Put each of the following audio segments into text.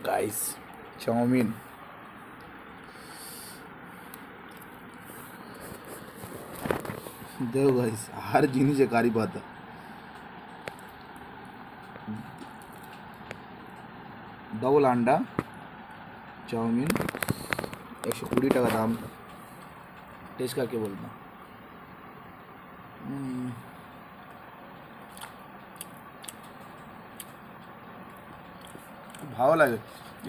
Guys, chowmein. देखो guys, हर जिनिस कारी पाता। डबल अंडा चाउमिन 120 টাকা দাম। টেস্ট करके बोलता। ভালো লাগে,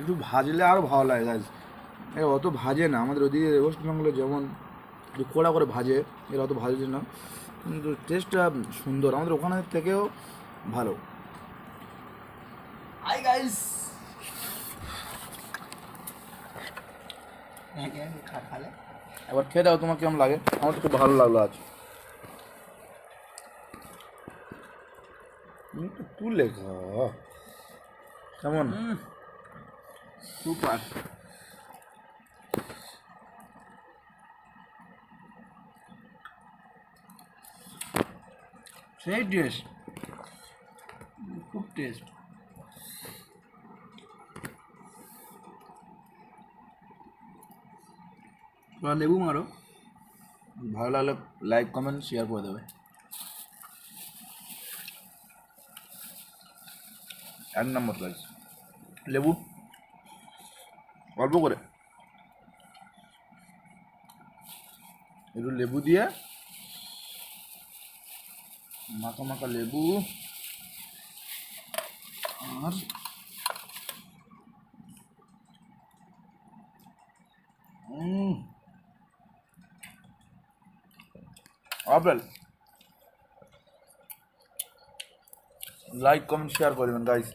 একটু ভাজলে আরও ভালো লাগে গাইস। অত ভাজে না, আমাদের ওদিকে ওয়েস্ট বেঙ্গলে যেমন একটু কড়া করে ভাজে, এরা অত ভাজে না, কিন্তু টেস্টটা সুন্দর, আমাদের ওখানের থেকেও ভালো। হাই গাইস, এবার খেয়ে দাও, তোমার কেমন লাগে? আমার তো খুব ভালো লাগলো আজ। তুলে খা, কেমন? সুপার। সেই টেস্ট, খুব টেস্ট। তোমরা লেবু মারো, ভালো লাগলে লাইক কমেন্ট শেয়ার করে দেবে। এক নম্বর গাইস, লেবু অল্প করে, একটু লেবু দিয়ে মাখা মাখা লেবু আর আপেল। লাইক কমেন্ট শেয়ার করবেন গাইস।